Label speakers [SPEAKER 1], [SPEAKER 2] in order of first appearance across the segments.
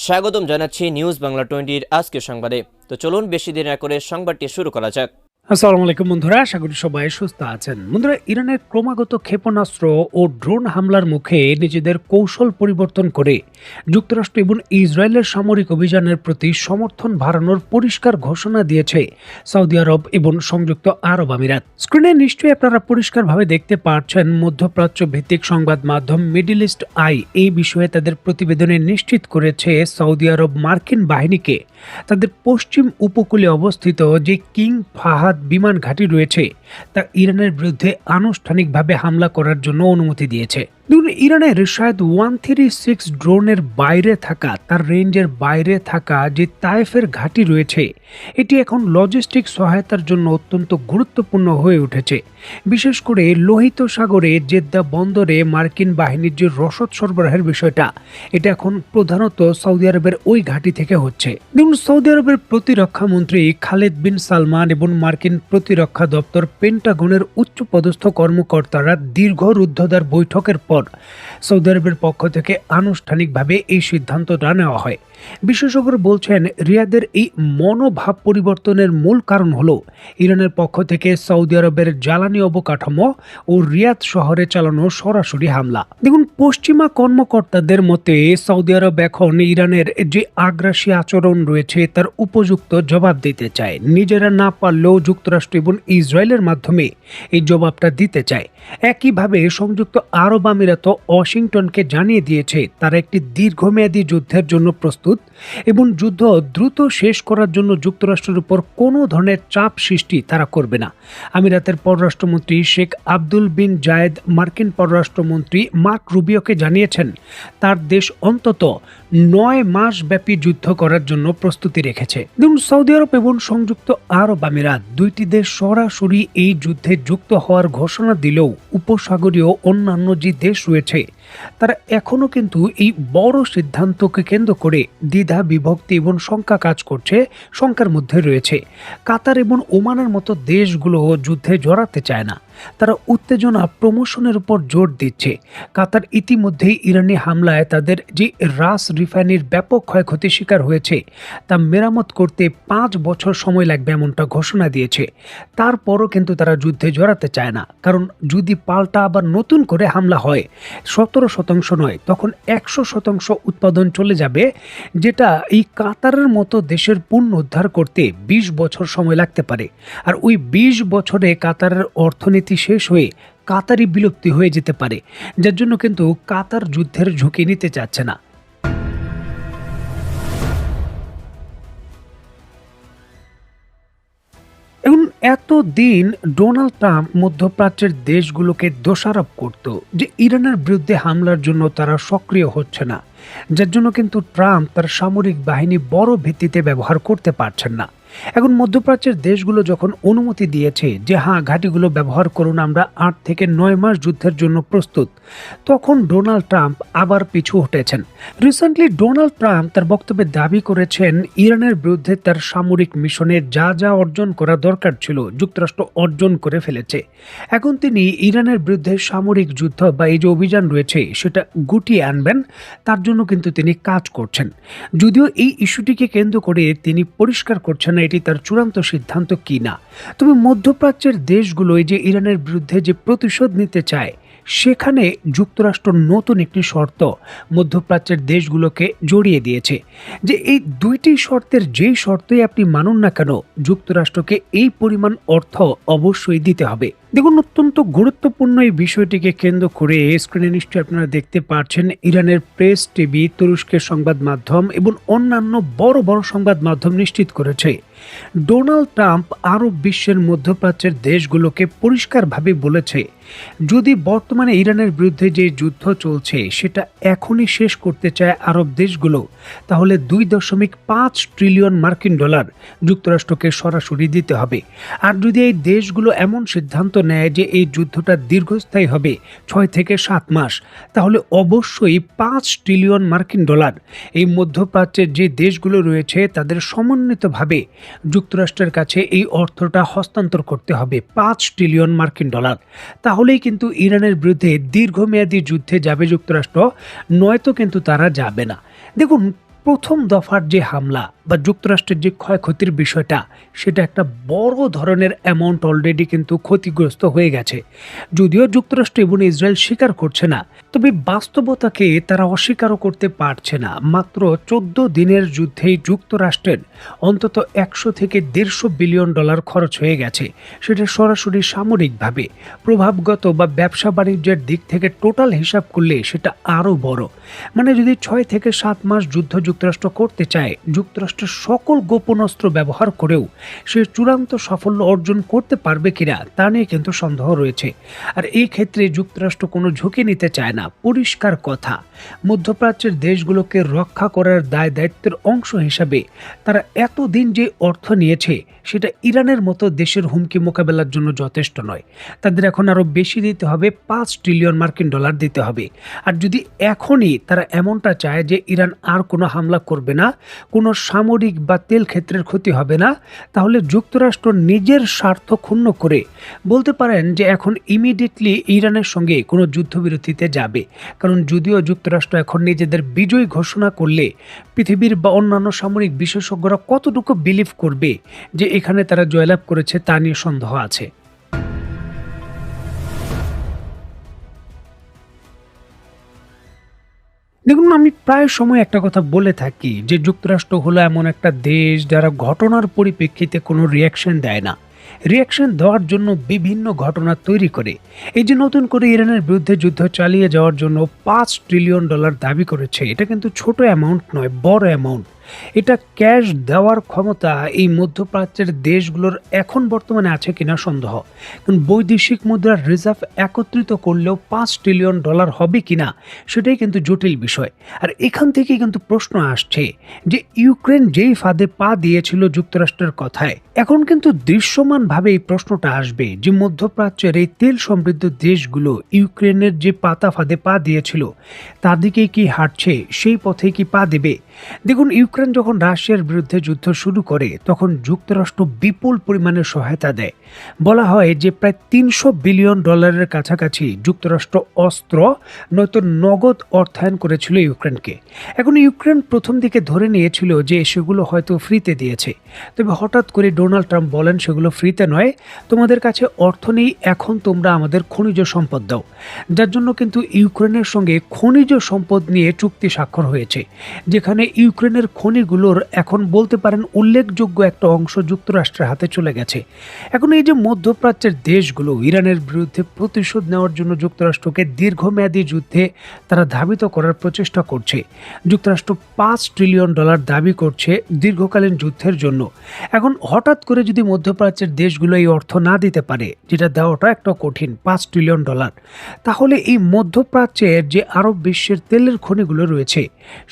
[SPEAKER 1] স্বাগতম জানাচ্ছি নিউজ বাংলা 20-র আজকের সংবাদে। তো চলুন বেশি দেরি না করে সংবাদটি শুরু করা যাক।
[SPEAKER 2] আসসালামু আলাইকুম বন্ধুরা, আশা করি সবাই সুস্থ আছেন। বন্ধুরা, ইরানের ক্রমাগত ক্ষেপণাস্ত্র ও ড্রোন হামলার মুখে নিজেদের কৌশল পরিবর্তন করে যুক্তরাষ্ট্র এবং ইসরায়েলের সামরিক অভিযানের প্রতি সমর্থন বাড়ানোর পরিষ্কার ঘোষণা দিয়েছে সৌদি আরব এবং সংযুক্ত আরব আমিরাত। স্ক্রিনে নিশ্চয়ই আপনারা পরিষ্কারভাবে দেখতে পাচ্ছেন, মধ্যপ্রাচ্য ভিত্তিক সংবাদ মাধ্যম মিডল ইস্ট আই এই বিষয়ে তাদের প্রতিবেদনে নিশ্চিত করেছে সৌদি আরব মার্কিন বাহিনীকে তাদের পশ্চিম উপকূলে অবস্থিত যে কিং ফাহাদ বিমান ঘাঁটি রয়েছে তা ইরানের বিরুদ্ধে আনুষ্ঠানিকভাবে হামলা করার জন্য অনুমতি দিয়েছে। দেখুন, ইরানের শায়দ 136 ড্রোনের বাইরে থাকা, তার রেঞ্জের বাইরে থাকা যে তায়েফের ঘাঁটি রয়েছে, এটি এখন লজিস্টিক সহায়তার জন্য অত্যন্ত গুরুত্বপূর্ণ হয়ে উঠেছে। বিশেষ করে লোহিত সাগরে জেদ্দা বন্দরে মার্কিন বাহিনীর যে রসদ সরবরাহের বিষয়টা, এটা এখন প্রধানত সৌদি আরবের ওই ঘাঁটি থেকে হচ্ছে। দেখুন, সৌদি আরবের প্রতিরক্ষা মন্ত্রী খালেদ বিন সালমান এবং মার্কিন প্রতিরক্ষা দপ্তর পেন্টাগনের উচ্চপদস্থ কর্মকর্তারা দীর্ঘ রুদ্ধদ্বার বৈঠকের পর সৌদি আরবের পক্ষ থেকে আনুষ্ঠানিকভাবে এই সিদ্ধান্তটা নেওয়া হয়। বিশেষজ্ঞরা বলছেন, রিয়াদের এই মনোভাব পরিবর্তনের মূল কারণ হলো ইরানের পক্ষ থেকে সৌদি আরবের জ্বালানি অবকাঠামো ও রিয়াদ শহরে চালানো সরাসরি হামলা। দেখুন, পশ্চিমা কর্মকর্তাদের মতে সৌদি আরব এখন ইরানের যে আগ্রাসী আচরণ রয়েছে তার উপযুক্ত জবাব দিতে চায়। নিজেরা না পারলেও যুক্তরাষ্ট্র এবং ইসরায়েলের মাধ্যমে এই জবাবটা দিতে চায়। একইভাবে সংযুক্ত আরব আমিরাত ওয়াশিংটনকে জানিয়ে দিয়েছে তারা একটি দীর্ঘমেয়াদী যুদ্ধের জন্য প্রস্তুত এবং যুদ্ধ দ্রুত শেষ করার জন্য যুক্তরাষ্ট্রের উপর কোনো ধরনের চাপ সৃষ্টি তারা করবে না। আমিরাতের পররাষ্ট্রমন্ত্রী শেখ আব্দুল বিন জায়েদ মার্কিন পররাষ্ট্রমন্ত্রী মার্ক রুবিওকে জানিয়েছেন তার দেশ অন্তত 9 মাস ব্যাপী যুদ্ধ করার জন্য প্রস্তুতি রেখেছে। দেখুন, সৌদি আরব এবং সংযুক্ত আরব আমিরাত দুইটি দেশ সরাসরি এই যুদ্ধে যুক্ত হওয়ার ঘোষণা দিলেও উপসাগরীয় অন্যান্য যে দেশ রয়েছে তারা এখনো কিন্তু এই বড় সিদ্ধান্তকে কেন্দ্র করে দ্বিধা বিভক্তি এবং শঙ্কা কাজ করছে। শঙ্কার মধ্যে রয়েছে কাতার এবং ওমানের মতো দেশগুলো যুদ্ধে জড়াতে চায় না। তারা উত্তেজনা প্রমোশনের উপর জোর দিচ্ছে। কাতার ইতিমধ্যেই ইরানি হামলায় তাদের যে রাস রিফাইনারির ব্যাপক ক্ষয়ক্ষতির শিকার হয়েছে তা মেরামত করতে 5 বছর সময় লাগবে এমনটা ঘোষণা দিয়েছে। তারপরও কিন্তু তারা যুদ্ধে জড়াতে চায় না, কারণ যদি পাল্টা আবার নতুন করে হামলা হয় 17% নয়, তখন 100% উৎপাদন চলে যাবে, যেটা এই কাতারের মতো দেশের পুনরুদ্ধার করতে 20 বছর সময় লাগতে পারে। আর ওই 20 বছরে কাতারের অর্থনীতি শেষ হয়ে কাতারি বিলুপ্তি হয়ে যেতে পারে, যার জন্য কিন্তু কাতার যুদ্ধের ঝুঁকি নিতে চাচ্ছে না। এবং এতদিন ডোনাল্ড ট্রাম্প মধ্যপ্রাচ্যের দেশগুলোকে দোষারোপ করত যে ইরানের বিরুদ্ধে হামলার জন্য তারা সক্রিয় হচ্ছে না, যার জন্য কিন্তু ট্রাম্প তার সামরিক বাহিনী বড় ভিত্তিতে ব্যবহার করতে পারছেন না। এখন মধ্যপ্রাচ্যের দেশগুলো যখন অনুমতি দিয়েছে যে হ্যাঁ, ঘাঁটিগুলো ব্যবহার করুন, আমরা 8 থেকে 9 মাস যুদ্ধের জন্য প্রস্তুত, তখন ডোনাল্ড ট্রাম্প আবার পিছু হটেছেন। রিসেন্টলি ডোনাল্ড ট্রাম্প তার বক্তব্যে দাবি করেছেন ইরানের বিরুদ্ধে তার সামরিক মিশনের যা যা অর্জন করা দরকার ছিল যুক্তরাষ্ট্র অর্জন করে ফেলেছে। এখন তিনি ইরানের বিরুদ্ধে সামরিক যুদ্ধ বা এই যে অভিযান রয়েছে সেটা গুটিয়ে আনবেন, তার জন্য কিন্তু তিনি কাজ করছেন। যদিও এই ইস্যুটিকে কেন্দ্র করে তিনি পরিষ্কার করছেন না এটি তার চূড়ান্ত সিদ্ধান্ত কি না। তবে মধ্যপ্রাচ্যের দেশগুলো এই যে ইরানের বিরুদ্ধে যে প্রতিশোধ নিতে চায়, সেখানে যুক্তরাষ্ট্র নতুন একটি শর্ত মধ্যপ্রাচ্যের দেশগুলোকে জড়িয়ে দিয়েছে যে এই দুইটি শর্তের যেই শর্তই আপনি মানুন না কেন, যুক্তরাষ্ট্রকে এই পরিমাণ অর্থ অবশ্যই দিতে হবে। দেখুন, অত্যন্ত গুরুত্বপূর্ণ এই বিষয়টিকে কেন্দ্র করে স্ক্রিনে নিশ্চয়ই আপনারা দেখতে পাচ্ছেন, ইরানের প্রেস টিভি, তুরস্কের সংবাদ মাধ্যম এবং অন্যান্য বড় বড় সংবাদ মাধ্যম নিশ্চিত করেছে ডোনাল্ড ট্রাম্প আরব বিশ্বের মধ্যপ্রাচ্যের দেশগুলোকে পরিষ্কারভাবে বলেছে যদি বর্তমানে ইরানের বিরুদ্ধে যে যুদ্ধ চলছে সেটা এখনই শেষ করতে চায় আরব দেশগুলো, তাহলে 2.5 ট্রিলিয়ন মার্কিন ডলার যুক্তরাষ্ট্রকে সরাসরি দিতে হবে। আর যদি এই দেশগুলো এমন সিদ্ধান্ত নেয় যে এই যুদ্ধটা দীর্ঘস্থায়ী হবে 6 থেকে 7 মাস, তাহলে অবশ্যই 5 ট্রিলিয়ন মার্কিন ডলার এই মধ্যপ্রাচ্যের যে দেশগুলো রয়েছে তাদের সমন্বিতভাবে যুক্তরাষ্ট্রের কাছে এই অর্থটা হস্তান্তর করতে হবে, 5 ট্রিলিয়ন মার্কিন ডলার। তাহলেই কিন্তু ইরানের বিরুদ্ধে দীর্ঘমেয়াদী যুদ্ধে যাবে যুক্তরাষ্ট্র, নয়তো কিন্তু তারা যাবে না। দেখুন, প্রথম দফার যে হামলা বা যুক্তরাষ্ট্রের যে ক্ষয়ক্ষতির বিষয়টা, সেটা একটা বড় ধরনের অ্যামাউন্ট অলরেডি কিন্তু ক্ষতিগ্রস্ত হয়ে গেছে। যদিও যুক্তরাষ্ট্র এবং ইসরায়েল স্বীকার করছে না, তবে বাস্তবতাকে তারা অস্বীকারও করতে পারছে না। মাত্র 14 দিনের যুদ্ধেই যুক্তরাষ্ট্রের অন্তত 100 থেকে 150 বিলিয়ন ডলার খরচ হয়ে গেছে। সেটা সরাসরি সামরিকভাবে, প্রভাবগত বা ব্যবসা বাণিজ্যের দিক থেকে টোটাল হিসাব করলে সেটা আরও বড়। মানে যদি 6 থেকে 7 মাস যুদ্ধ যুক্তরাষ্ট্র করতে চায়, যুক্তরাষ্ট্রের সকল গোপন অস্ত্র ব্যবহার করেও সে চূড়ান্ত সাফল্য অর্জন করতে পারবে কিনা তা নিয়ে কিন্তু সন্দেহ রয়েছে। আর এই ক্ষেত্রে যুক্তরাষ্ট্র কোনো ঝুঁকি নিতে চায় না। পরিষ্কার কথা, মধ্যপ্রাচ্যের দেশগুলোকে রক্ষা করার দায় দায়িত্বের অংশ হিসাবে তারা এতদিন যে অর্থ নিয়েছে, সেটা ইরানের মতো দেশের হুমকি মোকাবেলার জন্য যথেষ্ট নয়। তাদের এখন আরও বেশি দিতে হবে, 5 ট্রিলিয়ন মার্কিন ডলার দিতে হবে। আর যদি এখনই তারা এমনটা চায় যে ইরান আর কোনো হামলা করবে না, কোনো সামরিক বা তেল ক্ষেত্রের ক্ষতি হবে না, তাহলে যুক্তরাষ্ট্র নিজের স্বার্থ ক্ষুণ্ণ করে বলতে পারেন যে এখন ইমিডিয়েটলি ইরানের সঙ্গে কোনো যুদ্ধবিরতিতে যাবে। কারণ যদিও যুক্তরাষ্ট্র এখন নিজেদের বিজয় ঘোষণা করলে পৃথিবীর বা অন্যান্য সামরিক বিশেষজ্ঞরা কতটুকু বিলিভ করবে যে এখানে তারা জয়লাভ করেছে, তা নিয়ে সন্দেহ আছে। দেখুন, আমি প্রায় সময় একটা কথা বলে থাকি যে যুক্তরাষ্ট্র হলো এমন একটা দেশ যারা ঘটনার পরিপ্রেক্ষিতে কোনো রিয়াকশন দেয় না। রিয়াকশন দেওয়ার জন্য বিভিন্ন ঘটনা তৈরি করে। এই যে নতুন করে ইরানের বিরুদ্ধে যুদ্ধ চালিয়ে যাওয়ার জন্য 5 ট্রিলিয়ন ডলার দাবি করেছে, এটা কিন্তু ছোট অ্যামাউন্ট নয়, বড় অ্যামাউন্ট। এটা ক্যাশ দেওয়ার ক্ষমতা এই মধ্যপ্রাচ্যের দেশগুলোর এখন বর্তমানে আছে কিনা সন্দেহ। কারণ বৈদেশিক মুদ্রার রিজার্ভ একত্রিত করলেও 5 ট্রিলিয়ন ডলার হবে কিনা সেটাই কিন্তু জটিল বিষয়। আর এখান থেকে কিন্তু প্রশ্ন আসছে যে ইউক্রেন যেই ফাঁদে পা দিয়েছিল যুক্তরাষ্ট্রের কথায়, এখন কিন্তু দৃশ্যমানভাবে এই প্রশ্নটা আসবে যে মধ্যপ্রাচ্যের এই তেল সমৃদ্ধ দেশগুলো ইউক্রেনের যে পাতা ফাঁদে পা দিয়েছিল তার দিকে কি হাঁটছে, সেই পথে কি পা দেবে? দেখুন, ইউক্রেন যখন রাশিয়ার বিরুদ্ধে যুদ্ধ শুরু করে তখন যুক্তরাষ্ট্র বিপুল পরিমাণে সহায়তা দেয়। বলা হয় যে প্রায় 300 বিলিয়ন ডলারের কাছাকাছি যুক্তরাষ্ট্র অস্ত্র নয়তো নগদ অর্থায়ন করেছিল ইউক্রেনকে। এখন ইউক্রেন প্রথম দিকে ধরে নিয়েছিল যে সেগুলো হয়তো ফ্রিতে দিয়েছে, তবে হঠাৎ করে ডোনাল্ড ট্রাম্প বলেন সেগুলো ফ্রিতে নয়, তোমাদের কাছে অর্থ নেই, এখন তোমরা আমাদের খনিজ সম্পদ দাও। যার জন্য কিন্তু ইউক্রেনের সঙ্গে খনিজ সম্পদ নিয়ে চুক্তি স্বাক্ষর হয়েছে, যেখানে ইউক্রেনের খনিগুলোর এখন বলতে পারেন উল্লেখযোগ্য একটা অংশ যুক্তরাষ্ট্রের হাতে চলে গেছে। এখন এই যে মধ্যপ্রাচ্যের দেশগুলো ইরানের বিরুদ্ধে প্রতিশোধ নেওয়ার জন্য যুক্তরাষ্ট্রকে দীর্ঘমেয়াদী যুদ্ধে তারা ধাবিত করার প্রচেষ্টা করছে। যুক্তরাষ্ট্র 5 ট্রিলিয়ন ডলার দাবি করছে দীর্ঘকালীন যুদ্ধের জন্য। এখন হঠাৎ করে যদি মধ্যপ্রাচ্যের দেশগুলো এই অর্থ না দিতে পারে, যেটা দেওয়াটা একটা কঠিন, 5 ট্রিলিয়ন ডলার, তাহলে এই মধ্যপ্রাচ্যের যে আরব বিশ্বের তেলের খনিগুলো রয়েছে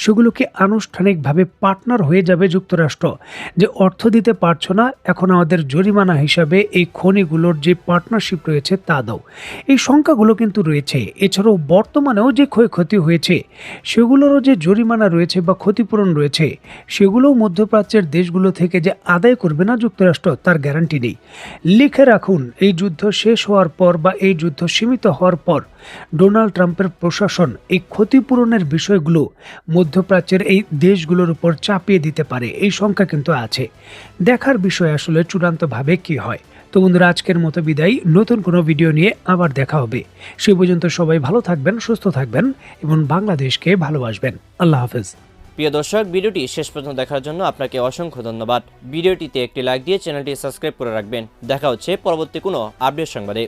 [SPEAKER 2] সেগুলোকে আনুষ্ঠানিকভাবে পার্টনার হয়ে যাবে যুক্তরাষ্ট্র, যে অর্থ দিতে পারছো না, এখন আমাদের জরিমানা হিসাবে এই খনিগুলোর যে পার্টনারশিপ রয়েছে তা দাও। এই সংখ্যাগুলো কিন্তু রয়েছে। এছাড়াও বর্তমানেও যে ক্ষয়ক্ষতি হয়েছে সেগুলোরও যে জরিমানা রয়েছে বা ক্ষতিপূরণ রয়েছে, সেগুলোও মধ্যপ্রাচ্যের দেশগুলো থেকে যে আদায় করবে না যুক্তরাষ্ট্র, তার গ্যারান্টি নেই। লিখে রাখুন, এই যুদ্ধ শেষ হওয়ার পর বা এই যুদ্ধ সীমিত হওয়ার পর ডোনাল্ড ট্রাম্পের প্রশাসন এই ক্ষতিপূরণের বিষয়গুলো মধ্যপ্রাচ্যের এই দেশগুলোর উপর চাপিয়ে দিতে পারে। এই সংখ্যা কিন্তু আছে। দেখার বিষয় আসলে চূড়ান্তভাবে কি হয়। তো বন্ধুরা, আজকের মতো বিদায়। নতুন কোনো ভিডিও নিয়ে আবার দেখা হবে। সে পর্যন্ত সবাই ভালো থাকবেন, সুস্থ থাকবেন এবং বাংলাদেশকে ভালোবাসবেন। আল্লাহ হাফেজ।
[SPEAKER 1] প্রিয় দর্শক, ভিডিওটি শেষ পর্যন্ত দেখার জন্য আপনাকে অসংখ্য ধন্যবাদ। ভিডিওটিতে একটি লাইক দিয়ে চ্যানেলটি সাবস্ক্রাইব করে রাখবেন। দেখা হচ্ছে পরবর্তী কোনো আপডেট সংবাদে।